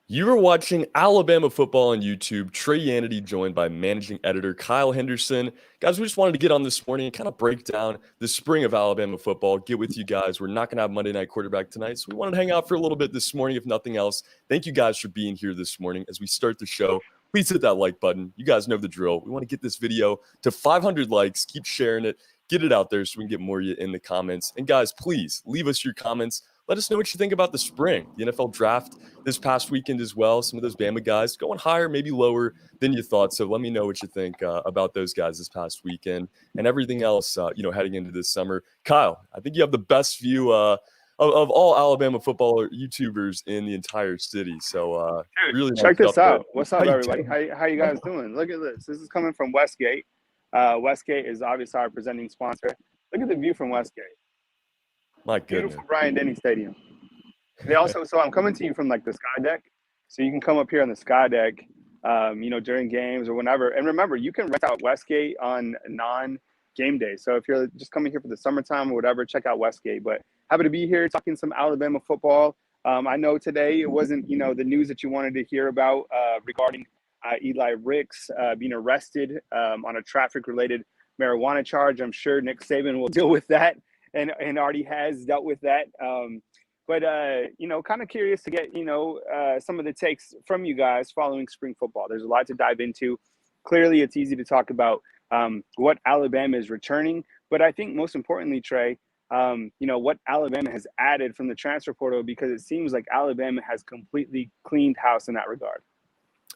You are watching Alabama football on YouTube. Trey Yanity joined by managing editor Kyle Henderson. Guys, we just wanted to get on this morning and kind of break down the spring of Alabama football, get with you guys. We're not going to have Monday Night Quarterback tonight, so we wanted to hang out for a little bit this morning, if nothing else. Thank you guys for being here this morning. As we start the show, please hit that like button. You guys know the drill. We want to get this video to 500 likes. Keep sharing it. Get it out there so we can get more of you in the comments. And guys, please leave us your comments. Let us know what you think about the spring, the NFL draft this past weekend as well. Some of those Bama guys going higher, maybe lower than you thought. So let me know what you think about those guys this past weekend and everything else, heading into this summer. Kyle, I think you have the best view of all Alabama football YouTubers in the entire city. So really check this out. There. What's up, everybody? How you guys doing? Look at this. This is coming from Westgate. Westgate is obviously our presenting sponsor. Look at the view from Westgate. My goodness. Beautiful Bryant-Denny Stadium. They also, so I'm coming to you from like the sky deck. So you can come up here on the sky deck, during games or whenever. And remember, you can rent out Westgate on non-game days. So if you're just coming here for the summertime or whatever, check out Westgate. But happy to be here talking some Alabama football. I know today it wasn't, the news that you wanted to hear about regarding Eli Ricks being arrested on a traffic-related marijuana charge. I'm sure Nick Saban will deal with that. And already has dealt with that. But kind of curious to get, some of the takes from you guys following spring football. There's a lot to dive into. Clearly, it's easy to talk about what Alabama is returning. But I think most importantly, Trey, what Alabama has added from the transfer portal, because it seems like Alabama has completely cleaned house in that regard.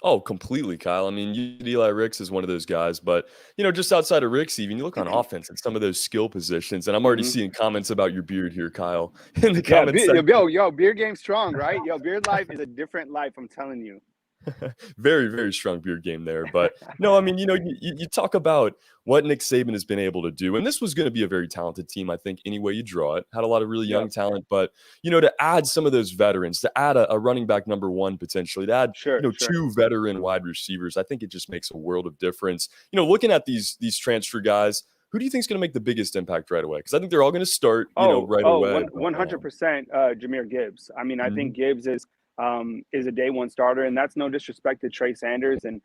Oh, completely, Kyle. I mean, Eli Ricks is one of those guys, but, just outside of Ricks, even you look on offense at some of those skill positions, and I'm already seeing comments about your beard here, Kyle, in the comments section. Yo, beard game strong, right? Yo, beard life is a different life, I'm telling you. Very, very strong beard game there. But no, I mean, you talk about what Nick Saban has been able to do. And this was going to be a very talented team, I think, any way you draw it. Had a lot of really young talent. But, to add some of those veterans, to add a running back number one potentially, to add two veteran wide receivers, I think it just makes a world of difference. Looking at these transfer guys, who do you think is going to make the biggest impact right away? Because I think they're all going to start, right away. 100% Jahmyr Gibbs. I mean, I think Gibbs is a day one starter, and that's no disrespect to Trey Sanders. And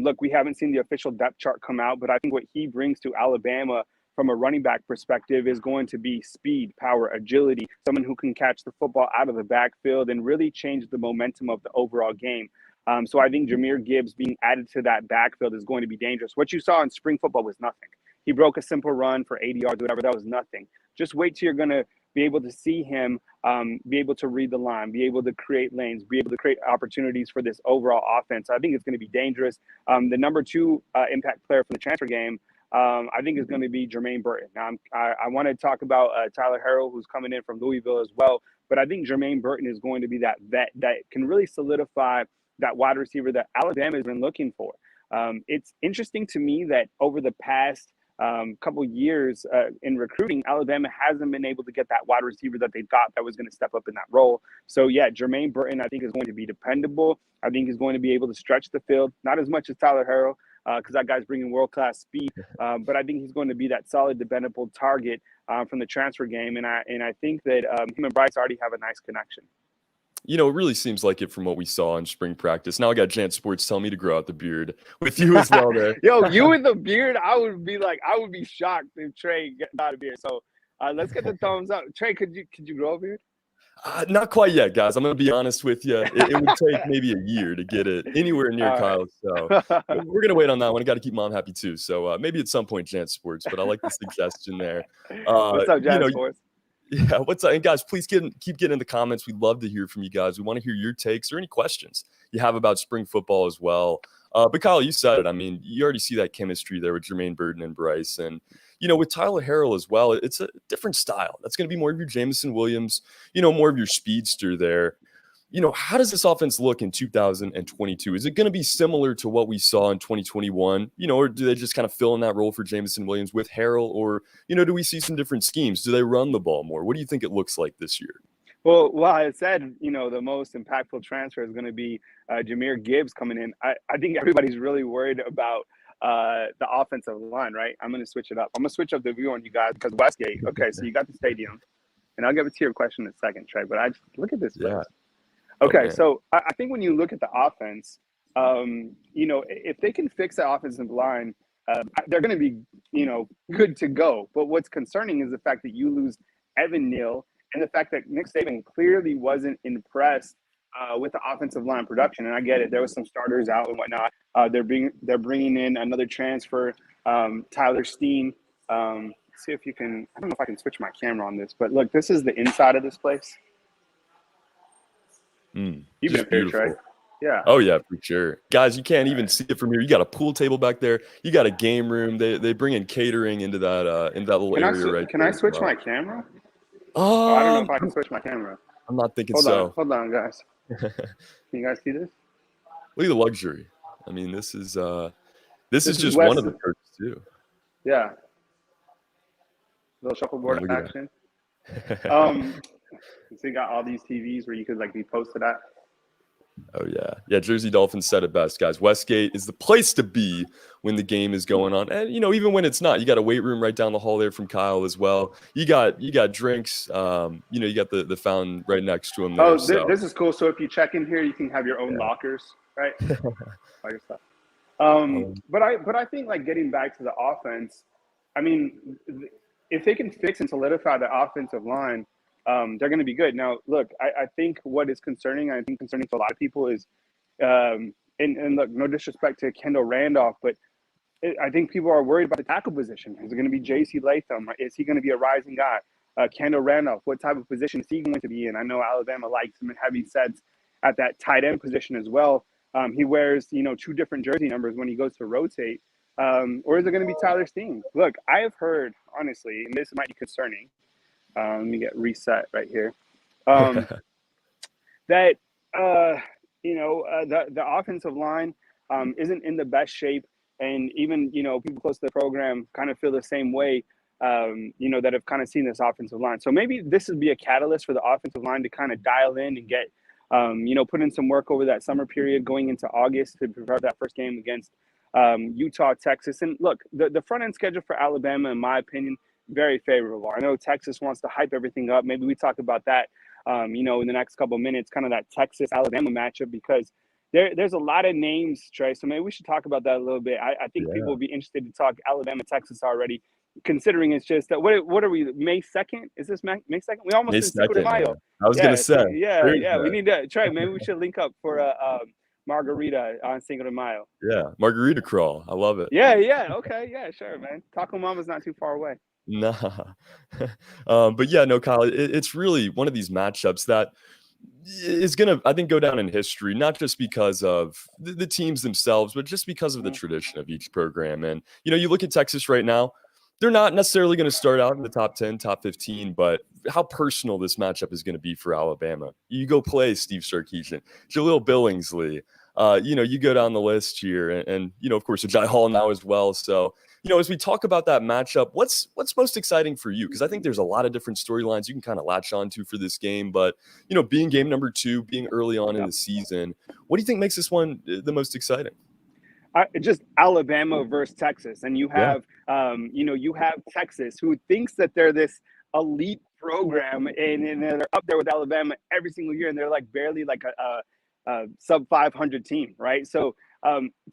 look, we haven't seen the official depth chart come out, but I think what he brings to Alabama from a running back perspective is going to be speed, power, agility, someone who can catch the football out of the backfield and really change the momentum of the overall game. So I think Jahmyr Gibbs being added to that backfield is going to be dangerous. What you saw in spring football was nothing. He broke a simple run for 80 yards, whatever. That was nothing. Just wait till you're going to be able to see him, be able to read the line, be able to create lanes, be able to create opportunities for this overall offense. I think it's going to be dangerous. The number two impact player from the transfer game, I think is going to be Jermaine Burton. Now, I want to talk about Tyler Harrell, who's coming in from Louisville as well. But I think Jermaine Burton is going to be that vet that can really solidify that wide receiver that Alabama has been looking for. It's interesting to me that over the past couple years in recruiting, Alabama hasn't been able to get that wide receiver that they thought that was going to step up in that role. So, yeah, Jermaine Burton, I think, is going to be dependable. I think he's going to be able to stretch the field, not as much as Tyler Harrell, because that guy's bringing world-class speed. But I think he's going to be that solid, dependable target from the transfer game. And I think that him and Bryce already have a nice connection. It really seems like it from what we saw in spring practice. Now I got Jant Sports telling me to grow out the beard with you as well there. Yo, you with the beard, I would be shocked if Trey got a beard. So let's get the thumbs up. Trey, could you grow a beard? Not quite yet, guys. I'm going to be honest with you. It would take maybe a year to get it anywhere near Kyle. So we're going to wait on that one. I got to keep mom happy too. So maybe at some point, Jant Sports, but I like the suggestion there. What's up, Jant Sports? Yeah, what's up? And guys, please keep getting in the comments. We'd love to hear from you guys. We want to hear your takes or any questions you have about spring football as well. But Kyle, you said it. I mean, you already see that chemistry there with Jermaine Burton and Bryce. And, with Tyler Harrell as well, it's a different style. That's going to be more of your Jamison Williams, more of your speedster there. How does this offense look in 2022? Is it going to be similar to what we saw in 2021? Or do they just kind of fill in that role for Jamison Williams with Harrell? Or, do we see some different schemes? Do they run the ball more? What do you think it looks like this year? Well, I said, the most impactful transfer is going to be Jahmyr Gibbs coming in. I think everybody's really worried about the offensive line, right? I'm going to switch it up. I'm going to switch up the view on you guys because Westgate. Okay, so you got the stadium. And I'll get to your question in a second, Trey. But look at this place. Oh Okay, man. so I think when you look at the offense, if they can fix the offensive line, they're going to be, good to go. But what's concerning is the fact that you lose Evan Neal and the fact that Nick Saban clearly wasn't impressed with the offensive line production. And I get it; there was some starters out and whatnot. They're bringing in another transfer, Tyler Steen. See if you can. I don't know if I can switch my camera on this, but look, this is the inside of this place. You've been Just up here, Trey. beautiful. Yeah. Oh yeah, for sure. Guys, you can't All even right. see it from here. You got a pool table back there. You got a game room. They bring in catering into that little area right Can there I as switch well. my camera? Oh, I don't know if Um, I can switch my camera. I'm not thinking so. Hold on, guys. Can you guys see this? Look at the luxury. I mean, this is This is just one Wes. of the perks too. Yeah, little Man, shuffleboard look action. at that. Um, so you got all these TVs where you could like be posted at. Oh yeah, yeah. Jersey Dolphins said it best, guys. Westgate is the place to be when the game is going on, and even when it's not, you got a weight room right down the hall there from Kyle as well. You got drinks. You got the fountain right next to him there. Oh, So this is cool. So if you check in here, you can have your own yeah. lockers, right? All your stuff. Um, But I think like getting back to the offense, I mean, if they can fix and solidify the offensive line, they're going to be good. Now, look, I think what is concerning, I think concerning to a lot of people is, and look, no disrespect to Kendall Randolph, but I think people are worried about the tackle position. Is it going to be J.C. Latham? Is he going to be a rising guy? Kendall Randolph, what type of position is he going to be in? I know Alabama likes him in heavy sets at that tight end position as well. He wears, two different jersey numbers when he goes to rotate. Or is it going to be Tyler Steen? Look, I have heard, honestly, and this might be concerning. Let me get reset right here. That the offensive line isn't in the best shape, and even people close to the program kind of feel the same way. That have kind of seen this offensive line. So maybe this would be a catalyst for the offensive line to kind of dial in and get put in some work over that summer period going into August to prepare that first game against Utah, Texas. And look, the front end schedule for Alabama, in my opinion, very favorable. I know Texas wants to hype everything up. Maybe we talk about that, in the next couple of minutes, kind of that Texas-Alabama matchup, because there's a lot of names, Trey. So maybe we should talk about that a little bit. I think people yeah. will be interested to talk Alabama, Texas already, considering it's just what are we, May 2nd? Is this May 2nd? We almost May in Cinco de 2nd, Mayo. man. I was gonna Yeah, say yeah. We Thursday. need to, Trey, maybe we should link up for a margarita on Cinco de Mayo. Yeah, margarita crawl. I love it. Yeah. Okay, yeah, sure, man. Taco Mama's not too far away. Nah. But yeah, no, Kyle, it's really one of these matchups that is going to, I think, go down in history, not just because of the teams themselves, but just because of the Mhm. tradition of each program. And, you look at Texas right now, they're not necessarily going to start out in the top 10, top 15, but how personal this matchup is going to be for Alabama. You go play Steve Sarkisian, Jaleel Billingsley. You go down the list here, and of course, Ajay Hall now as well. So, as we talk about that matchup, what's most exciting for you? Because I think there's a lot of different storylines you can kind of latch onto for this game. But, being game number 2, being early on in the season, what do you think makes this one the most exciting? Just Alabama versus Texas, and you Yeah. have you have Texas, who thinks that they're this elite program, and they're up there with Alabama every single year, and they're like barely like a sub 500 team, right? So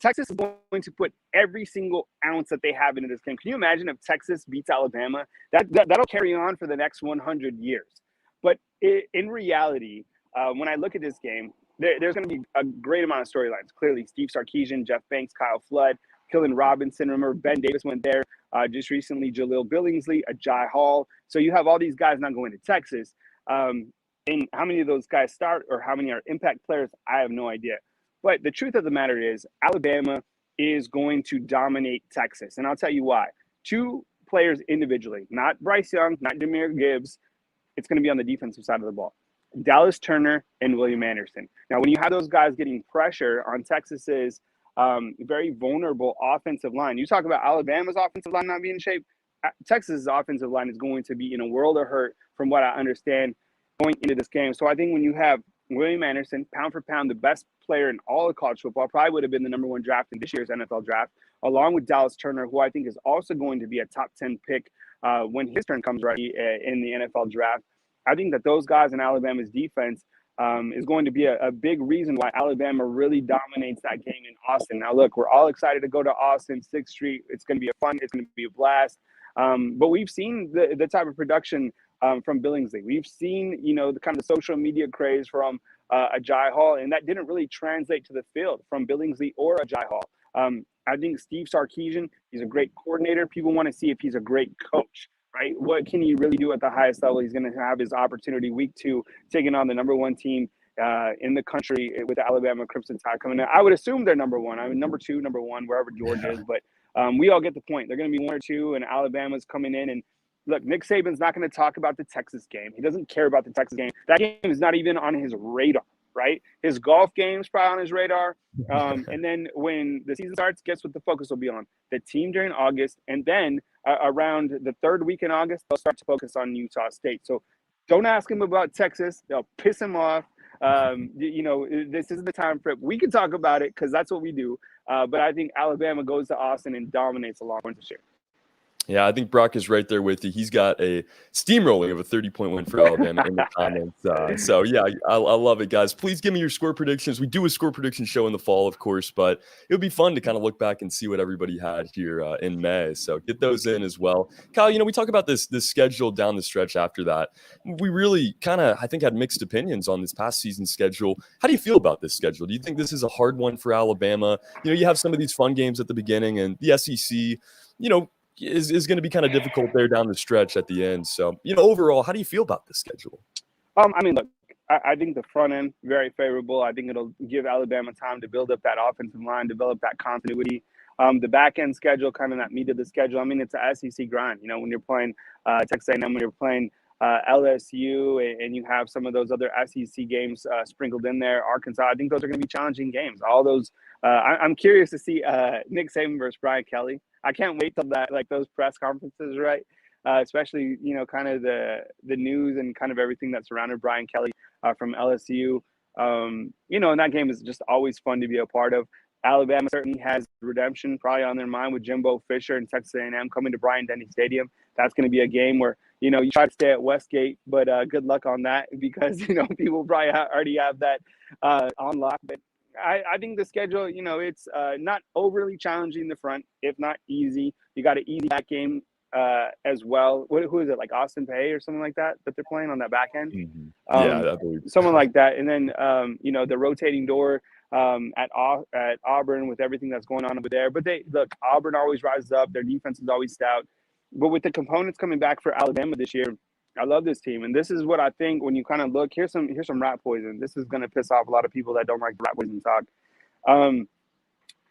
Texas is going to put every single ounce that they have into this game. Can you imagine if Texas beats Alabama? That'll carry on for the next 100 years. But in reality, when I look at this game, there's going to be a great amount of storylines. Clearly, Steve Sarkisian, Jeff Banks, Kyle Flood, Killen Robinson. Remember, Ben Davis went there just recently. Jaleel Billingsley, Ajay Hall. So you have all these guys not going to Texas. And how many of those guys start or how many are impact players, I have no idea. But the truth of the matter is, Alabama is going to dominate Texas. And I'll tell you why. 2 players individually, not Bryce Young, not Jahmyr Gibbs. It's going to be on the defensive side of the ball. Dallas Turner and William Anderson. Now, when you have those guys getting pressure on Texas's very vulnerable offensive line, you talk about Alabama's offensive line not being in shape. Texas's offensive line is going to be in a world of hurt, from what I understand, going into this game. So I think when you have William Anderson, pound for pound, the best player in all of college football, probably would have been the number 1 draft in this year's NFL draft, along with Dallas Turner, who I think is also going to be a top 10 pick when his turn comes right in the NFL draft. I think that those guys in Alabama's defense is going to be a big reason why Alabama really dominates that game in Austin. Now, look, we're all excited to go to Austin, 6th Street. It's going to be it's going to be a blast. But we've seen the type of production from Billingsley. We've seen, the kind of social media craze from Ajay Hall, and that didn't really translate to the field from Billingsley or Ajay Hall. I think Steve Sarkisian, he's a great coordinator. People want to see if he's a great coach, right? What can he really do at the highest level? He's going to have his opportunity week 2, taking on the number 1 team in the country with the Alabama Crimson Tide coming in. I would assume they're number 1. I mean, number 2, number 1, wherever Georgia is. But we all get the point. They're going to be 1 or 2, and Alabama's coming in. And look, Nick Saban's not going to talk about the Texas game. He doesn't care about the Texas game. That game is not even on his radar, right? His golf game's probably on his radar. And then when the season starts, guess what the focus will be on? The team during August. And then around the 3rd week in August, they'll start to focus on Utah State. So don't ask him about Texas. They'll piss him off. This is the time for it. We can talk about it because that's what we do. But I think Alabama goes to Austin and dominates the Longhorns this year. Yeah, I think Brock is right there with you. He's got a steamrolling of a 30-point win for Alabama in the comments. So, yeah, I love it, guys. Please give me your score predictions. We do a score prediction show in the fall, of course, but it would be fun to kind of look back and see what everybody had here in May. So get those in as well. Kyle, we talk about this schedule down the stretch after that. We really kind of, I think, had mixed opinions on this past season schedule. How do you feel about this schedule? Do you think this is a hard one for Alabama? You have some of these fun games at the beginning, and the SEC, is going to be kind of difficult there down the stretch at the end. So, overall, how do you feel about this schedule? Look, I think the front end, very favorable. I think it'll give Alabama time to build up that offensive line, develop that continuity. The back end schedule, kind of that meat of the schedule. I mean, it's a SEC grind, when you're playing Texas A&M, when you're playing LSU, and you have some of those other SEC games sprinkled in there, Arkansas. I think those are going to be challenging games. All those, I'm curious to see Nick Saban versus Brian Kelly. I can't wait till those press conferences, right? Especially, kind of the news and kind of everything that surrounded Brian Kelly from LSU. And that game is just always fun to be a part of. Alabama certainly has redemption probably on their mind with Jimbo Fisher and Texas A&M coming to Bryant-Denny Stadium. That's going to be a game where, you try to stay at Westgate, but good luck on that because, people probably already have that on lock. But I think the schedule, it's not overly challenging in the front, if not easy. You got an easy back game as well. Who is it, like Austin Peay or something like that they're playing on that back end? Mm-hmm. I believe someone like that. And then, the rotating door at Auburn with everything that's going on over there. But Auburn always rises up. Their defense is always stout. But with the components coming back for Alabama this year, I love this team. And this is what I think when you kind of look, here's some rat poison. This is going to piss off a lot of people that don't like the rat poison talk.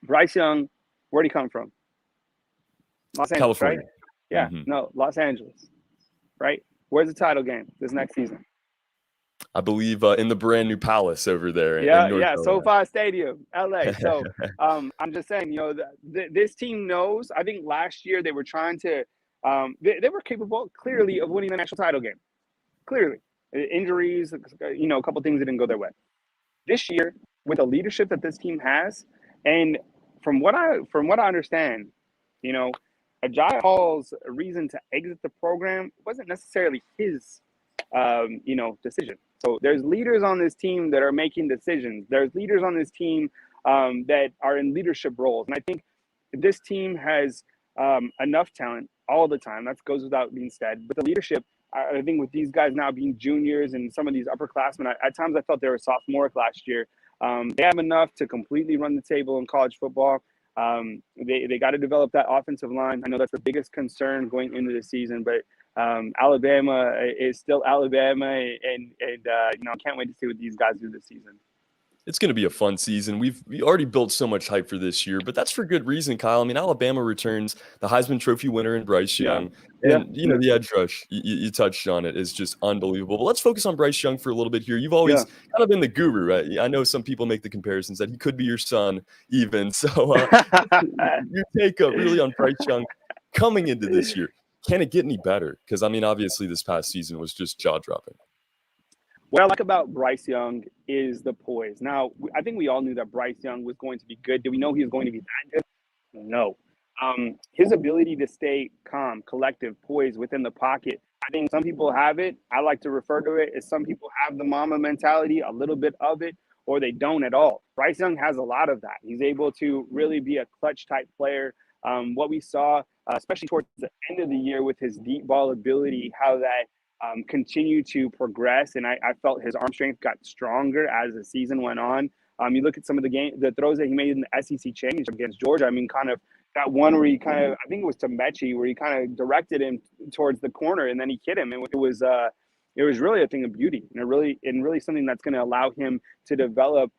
Bryce Young, where'd he come from? Los Angeles, California. Right? Yeah, Mm-hmm. No, Los Angeles, right? Where's the title game this next season? I believe in the brand new palace over there. Yeah, SoFi Stadium, LA. So I'm just saying, this team knows. I think last year they were trying to, they were capable clearly of winning the national title game. Clearly, injuries, a couple things that didn't go their way. This year, with the leadership that this team has, and from what I understand, Ajay Hall's reason to exit the program wasn't necessarily his, decision. So there's leaders on this team that are making decisions. There's leaders on this team that are in leadership roles. And I think this team has enough talent all the time. That goes without being said. But the leadership, I think with these guys now being juniors and some of these upperclassmen, at times I thought they were sophomoric last year. They have enough to completely run the table in college football. They got to develop that offensive line. I know that's the biggest concern going into the season, but Alabama is still Alabama, and I can't wait to see what these guys do this season. It's going to be a fun season. We already built so much hype for this year, but that's for good reason, Kyle. I mean, Alabama returns the Heisman Trophy winner in Bryce Young. Yeah. And, the edge rush, you touched on it, is just unbelievable. But let's focus on Bryce Young for a little bit here. You've always kind of been the guru, right? I know some people make the comparisons that he could be your son even. So your take really on Bryce Young coming into this year. Can it get any better? Because, I mean, obviously this past season was just jaw-dropping. What I like about Bryce Young is the poise. Now, I think we all knew that Bryce Young was going to be good. Did we know he was going to be that good? No. His ability to stay calm, collective, poised within the pocket, I think some people have it. I like to refer to it as some people have the mama mentality, a little bit of it, or they don't at all. Bryce Young has a lot of that. He's able to really be a clutch type player. What we saw, especially towards the end of the year with his deep ball ability, how that continued to progress. And I felt his arm strength got stronger as the season went on. You look at some of the throws that he made in the SEC Championship against Georgia. I mean, kind of that one where he kind of, I think it was to Mechie, where he kind of directed him towards the corner and then he hit him. And it was really a thing of beauty and really something that's going to allow him to develop,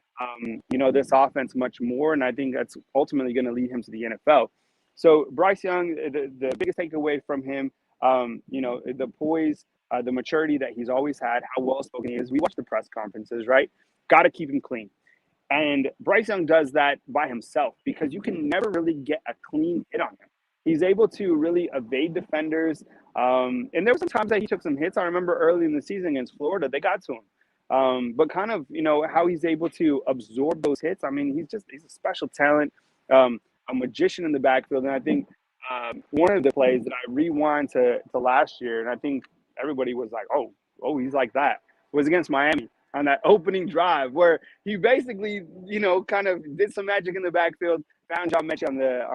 this offense much more. And I think that's ultimately going to lead him to the NFL. So Bryce Young, the biggest takeaway from him, the poise, the maturity that he's always had, how well spoken he is. We watch the press conferences, right? Got to keep him clean. And Bryce Young does that by himself because you can never really get a clean hit on him. He's able to really evade defenders. And there were some times that he took some hits. I remember early in the season against Florida, they got to him. But kind of, how he's able to absorb those hits. I mean, he's a special talent, a magician in the backfield. And I think one of the plays that I rewind to last year, and I think everybody was like, oh, he's like that, was against Miami on that opening drive where he basically, kind of did some magic in the backfield, found John Mechie on the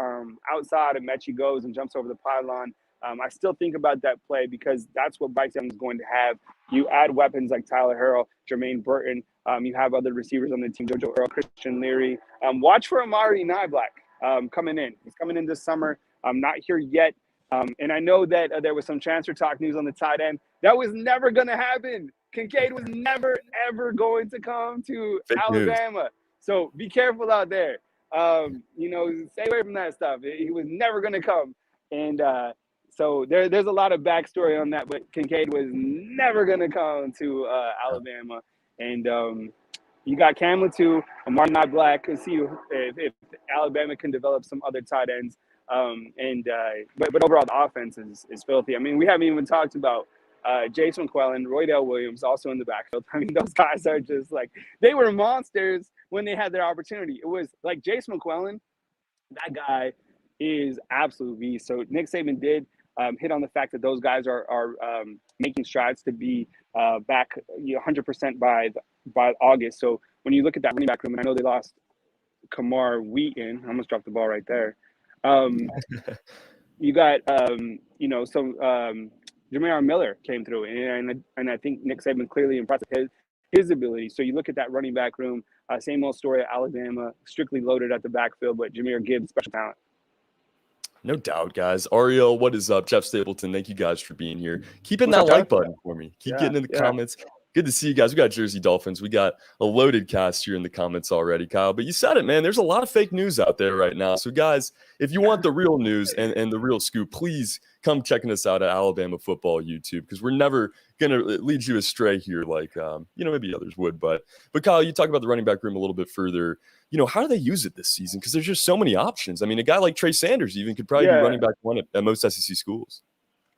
outside, and Mechie goes and jumps over the pylon. I still think about that play because that's what Bryce Young is going to have. You add weapons like Tyler Harrell, Jermaine Burton. You have other receivers on the team, JoJo Earl, Christian Leary. Watch for Amari Niblack coming in. He's coming in this summer. Not here yet. And I know that there was some transfer talk news on the tight end. That was never going to happen. Kincaid was never, ever going to come to Fake Alabama. News. So be careful out there. Stay away from that stuff. He was never going to come. And so there's a lot of backstory on that. But Kincaid was never going to come to Alabama. And you got Camlin too. Amari Black. Let's see if Alabama can develop some other tight ends. But overall, the offense is filthy. I mean, we haven't even talked about Jace McClellan, Roydell Williams, also in the backfield. I mean, those guys are just like, they were monsters when they had their opportunity. It was like Jace McClellan, that guy is absolute beast. So Nick Saban did hit on the fact that those guys are making strides to be back 100% by August. So when you look at that running back room, and I know they lost Kamar Wheaton, I almost dropped the ball right there. You got Jameer Miller came through, and I think Nick Saban clearly impressed his ability. So you look at that running back room, same old story at Alabama, strictly loaded at the backfield, but Jameer Gibbs, special talent. No doubt, guys. Ariel, what is up? Jeff Stapleton, thank you guys for being here. Keep hitting that like button for me. Keep getting in the comments. Good to see you guys. We got Jersey Dolphins. We got a loaded cast here in the comments already, Kyle. But you said it, man. There's a lot of fake news out there right now. So, guys, if you want the real news and the real scoop, please come checking us out at Alabama Football YouTube, because we're never going to lead you astray here like, maybe others would. But Kyle, you talk about the running back room a little bit further. How do they use it this season? Because there's just so many options. I mean, a guy like Trey Sanders even could probably be running back one at most SEC schools.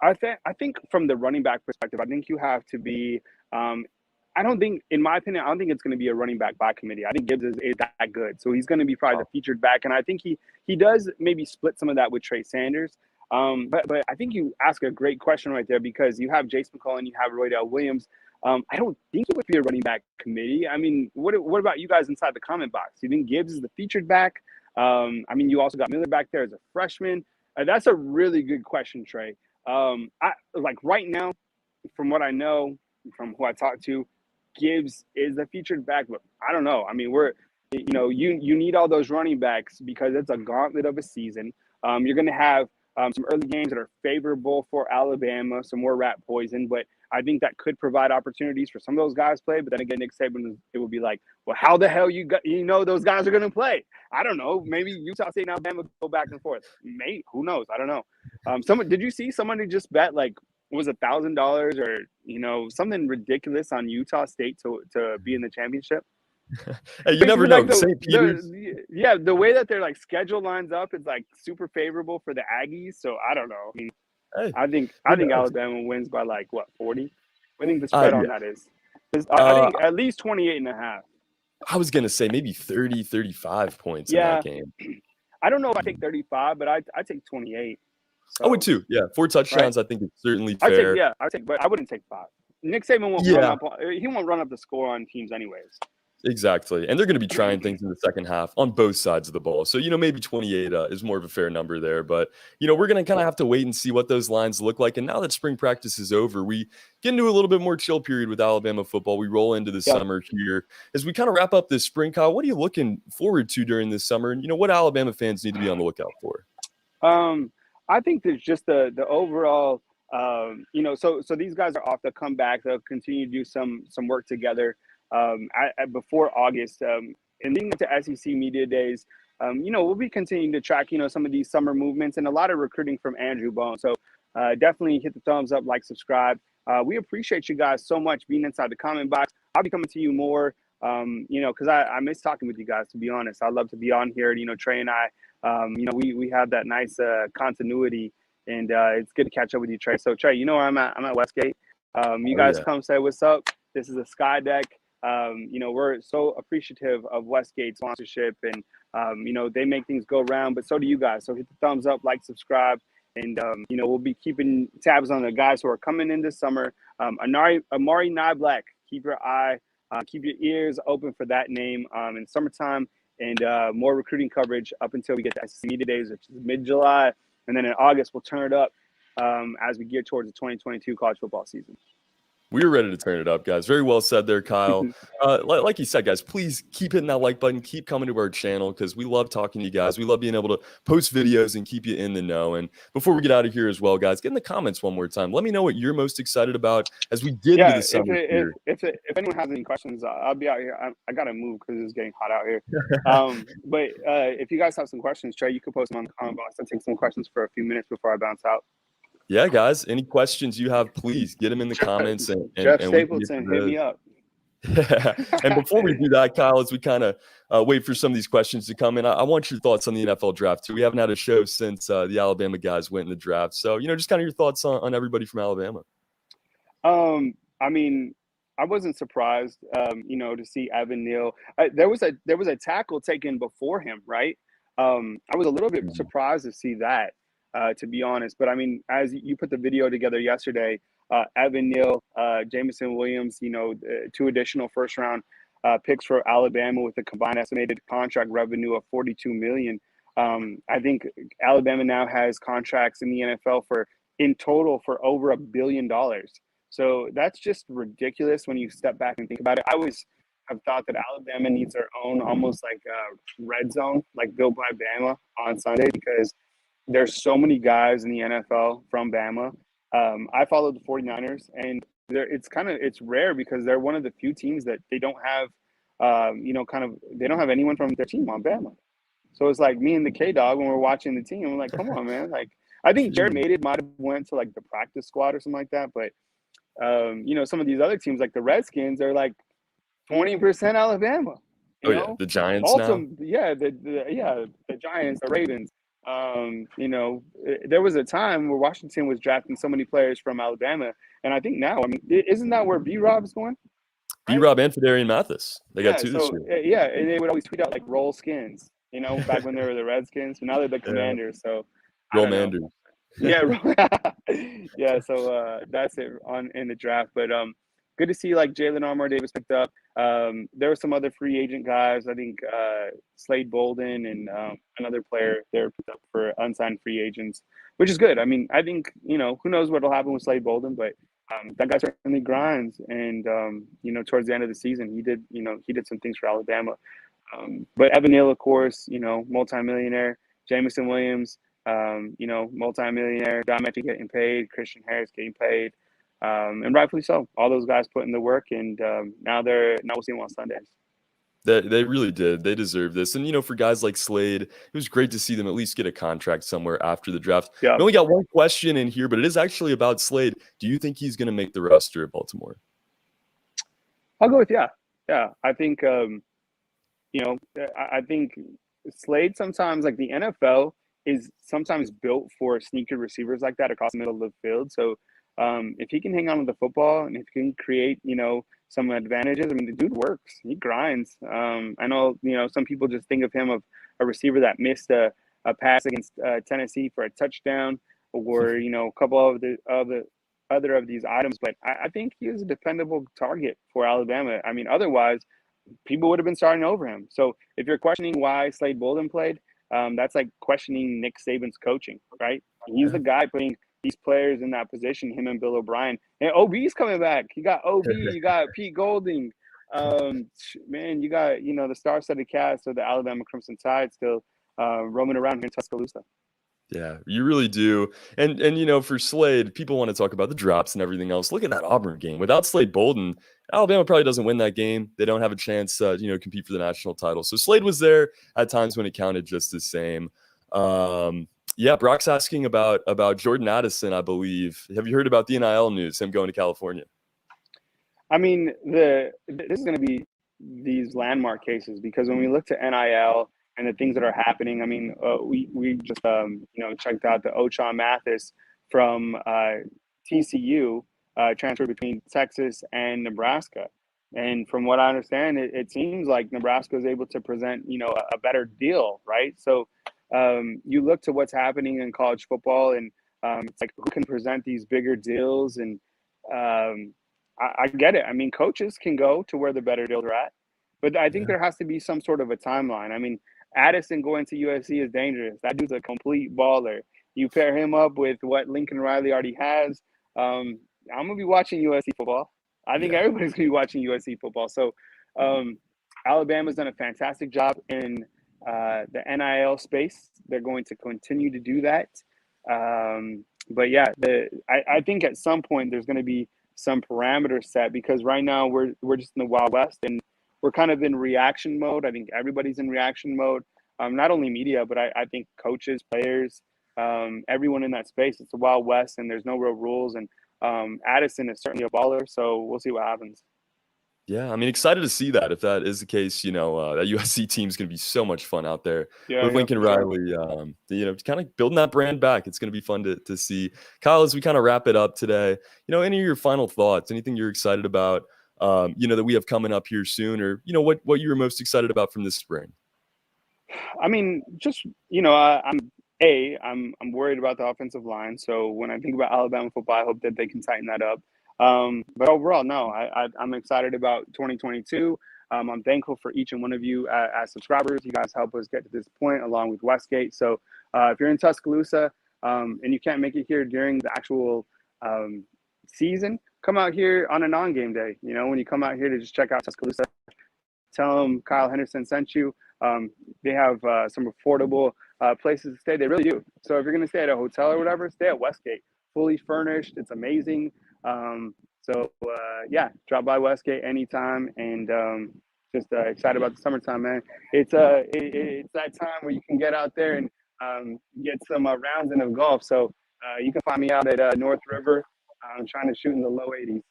I think from the running back perspective, I think you have to be in my opinion, I don't think it's going to be a running back by committee. I think Gibbs is that good. So he's going to be probably the featured back. And I think he does maybe split some of that with Trey Sanders. But I think you ask a great question right there, because you have Jace McClellan, you have Roydell Williams. I don't think it would be a running back committee. I mean, what about you guys inside the comment box? You think Gibbs is the featured back? You also got Miller back there as a freshman. That's a really good question, Trey. Right now, from what I know, from who I talked to, Gibbs is the featured back, but I don't know. I mean, you need all those running backs because it's a gauntlet of a season. You're going to have some early games that are favorable for Alabama, some more rat poison, but I think that could provide opportunities for some of those guys to play. But then again, Nick Saban, it will be like, well, how the hell those guys are going to play? I don't know. Maybe Utah State and Alabama go back and forth. Who knows? I don't know. Did you see somebody just bet was $1,000 or something ridiculous on Utah State to be in the championship? Hey, you never know. St. Peter's. The way that their schedule lines up is super favorable for the Aggies. So I don't know. I think Alabama wins by 40? I think the spread on that is. I think at least 28.5. I was gonna say maybe 30, 35 points in that game. I don't know if I take 35, but I take 28. I would So, too. Yeah, 4 right. touchdowns, I think it's certainly I fair. take, but I wouldn't take 5. Nick Saban won't run Yeah. up. He won't run up the score on teams anyways. Exactly, and they're gonna be trying things in the second half on both sides of the ball. So, maybe 28, is more of a fair number there, but, we're gonna kinda have to wait and see what those lines look like, and now that spring practice is over, we get into a little bit more chill period with Alabama football. We roll into the Yep. summer here. As we kinda wrap up this spring, Kyle, what are you looking forward to during this summer? And, what Alabama fans need to be on the lookout for? I think there's just the overall, so these guys are off to come back. They'll continue to do some work together before August. And leading into SEC media days, we'll be continuing to track, some of these summer movements and a lot of recruiting from Andrew Bone. So definitely hit the thumbs up, like, subscribe. We appreciate you guys so much being inside the comment box. I'll be coming to you more, because I miss talking with you guys, to be honest. I'd love to be on here. Trey and I, we have that nice continuity, and it's good to catch up with you, Trey. So, Trey, where I'm at? I'm at Westgate. You Oh, guys yeah. come say what's up. This is a Sky Deck. We're so appreciative of Westgate sponsorship, and they make things go round, but so do you guys. So hit the thumbs up, like, subscribe, and we'll be keeping tabs on the guys who are coming in this summer. Amari Niblack, keep your ears open for that name in summertime, and more recruiting coverage up until we get to SEC Media Days, which is mid-July, and then in August we'll turn it up as we gear towards the 2022 college football season. We were ready to turn it up, guys. Very well said there, Kyle. Like you said, guys, please keep hitting that like button. Keep coming to our channel because we love talking to you guys. We love being able to post videos and keep you in the know. And before we get out of here as well, guys, get in the comments one more time. Let me know what you're most excited about as we get into the summer here. If anyone has any questions, I'll be out here. I got to move because it's getting hot out here. But if you guys have some questions, Trey, you can post them on the comment box. I'll take some questions for a few minutes before I bounce out. Yeah, guys, any questions you have, please get them in the comments. And Jeff and Stapleton, hit me up. And before we do that, Kyle, as we kind of wait for some of these questions to come in, I want your thoughts on the NFL draft too. We haven't had a show since the Alabama guys went in the draft. So, just kind of your thoughts on everybody from Alabama. I mean, I wasn't surprised, to see Evan Neal. There was a tackle taken before him, right? I was a little bit surprised to see that, to be honest. But I mean, as you put the video together yesterday, Evan Neal, Jameson Williams, 2 additional first-round picks for Alabama with a combined estimated contract revenue of $42 million. I think Alabama now has contracts in the NFL in total for over $1 billion. So that's just ridiculous when you step back and think about it. I always have thought that Alabama needs their own, almost like red zone, like built by Bama on Sunday, because there's so many guys in the NFL from Bama. I follow the 49ers, and it's rare because they're one of the few teams that they don't have, they don't have anyone from their team on Bama. So it's like me and the K-Dog when we're watching the team, we're like, come on, man. Like, I think Jared Mated might have went to like the practice squad or something like that, but some of these other teams like the Redskins are like 20% Alabama. The Giants now. Yeah, the Giants, the Ravens. There was a time where Washington was drafting so many players from Alabama, and I think now, I mean, isn't that where B-Rob is going? Right? B-Rob and Fedarian Mathis. They got 2 this year. Yeah, and they would always tweet out like "Roll Skins," back when they were the Redskins. But now they're the Commanders. So Roll-manders. Yeah, yeah. So that's it in the draft. But good to see like Jalen Armour Davis picked up. There were some other free agent guys. I think Slade Bolden and another player there picked up for unsigned free agents, which is good. I mean, I think who knows what will happen with Slade Bolden, but that guy certainly grinds. And towards the end of the season, he did some things for Alabama. But Evan Neal, of course, multimillionaire. Jameson Williams. Multi-millionaire, Don Mechie getting paid, Christian Harris getting paid, and rightfully so. All those guys put in the work, and now we'll see them on Sundays. They really did. They deserve this. And, for guys like Slade, it was great to see them at least get a contract somewhere after the draft. Yeah. We only got one question in here, but it is actually about Slade. Do you think he's going to make the roster at Baltimore? I'll go with yeah. I think, I think Slade sometimes, like the NFL, is sometimes built for sneaker receivers like that across the middle of the field. So if he can hang on with the football and if he can create, some advantages, I mean, the dude works. He grinds. I know, some people just think of him of a receiver that missed a pass against Tennessee for a touchdown or a couple of the other of these items. But I think he is a dependable target for Alabama. I mean, otherwise, people would have been starting over him. So if you're questioning why Slade Bolden played, that's like questioning Nick Saban's coaching, right? He's the guy putting these players in that position, him and Bill O'Brien. And OB's coming back. You got OB, you got Pete Golding. Man, you got, the star-studded cast of the Alabama Crimson Tide still roaming around here in Tuscaloosa. Yeah, you really do. And for Slade, people want to talk about the drops and everything else. Look at that Auburn game. Without Slade Bolden, Alabama probably doesn't win that game. They don't have a chance to, compete for the national title. So Slade was there at times when it counted just the same. Yeah, Brock's asking about Jordan Addison, I believe. Have you heard about the NIL news, him going to California? I mean, this is going to be these landmark cases, because when we look to NIL and the things that are happening, I mean, we just checked out the Ochaun Mathis from TCU transferred between Texas and Nebraska, and from what I understand, it seems like Nebraska is able to present a better deal, right? So you look to what's happening in college football, and it's like, who can present these bigger deals, and I get it. I mean, coaches can go to where the better deals are at, but I think there has to be some sort of a timeline. I mean, Addison going to USC is dangerous. That dude's a complete baller. You pair him up with what Lincoln Riley already has. I'm going to be watching USC football. I think everybody's going to be watching USC football. So Alabama's done a fantastic job in the NIL space. They're going to continue to do that. But yeah, I think at some point there's going to be some parameters set, because right now we're just in the Wild West, and we're kind of in reaction mode. I think everybody's in reaction mode. Not only media, but I think coaches, players, everyone in that space. It's the Wild West, and there's no real rules. And Addison is certainly a baller, so we'll see what happens. Yeah, I mean, excited to see that. If that is the case, that USC team is going to be so much fun out there with Lincoln Riley. Kind of building that brand back. It's going to be fun to see. Kyle, as we kind of wrap it up today, any of your final thoughts? Anything you're excited about? That we have coming up here soon, or what you were most excited about from this spring? I mean, just I'm worried about the offensive line. So when I think about Alabama football, I hope that they can tighten that up. But overall, no, I'm excited about 2022. I'm thankful for each and one of you as subscribers. You guys help us get to this point, along with Westgate. So if you're in Tuscaloosa and you can't make it here during the actual season, come out here on a non-game day. When you come out here to just check out Tuscaloosa, tell them Kyle Henderson sent you. They have some affordable places to stay. They really do. So if you're going to stay at a hotel or whatever, stay at Westgate. Fully furnished. It's amazing. Drop by Westgate anytime, and just excited about the summertime, man. It's that time where you can get out there and get some rounds in of golf. So you can find me out at North River. I'm trying to shoot in the low 80s.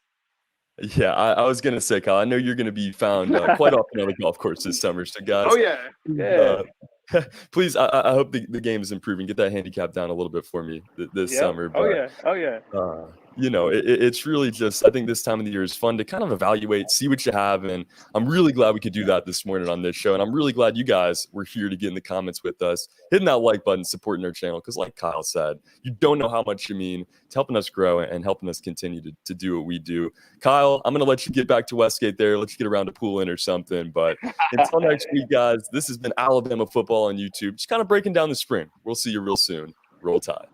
Yeah, I was gonna say, Kyle, I know you're gonna be found quite often on the golf course this summer. So, guys, oh yeah. Please, I hope the game is improving. Get that handicap down a little bit for me this summer. But, oh yeah. It's really just, I think this time of the year is fun to kind of evaluate, see what you have. And I'm really glad we could do that this morning on this show. And I'm really glad you guys were here to get in the comments with us, hitting that like button, supporting our channel. Because like Kyle said, you don't know how much you mean to helping us grow and helping us continue to do what we do. Kyle, I'm going to let you get back to Westgate there. Let you get around to pool in or something. But until next week, guys, this has been Alabama Football on YouTube. Just kind of breaking down the spring. We'll see you real soon. Roll Tide.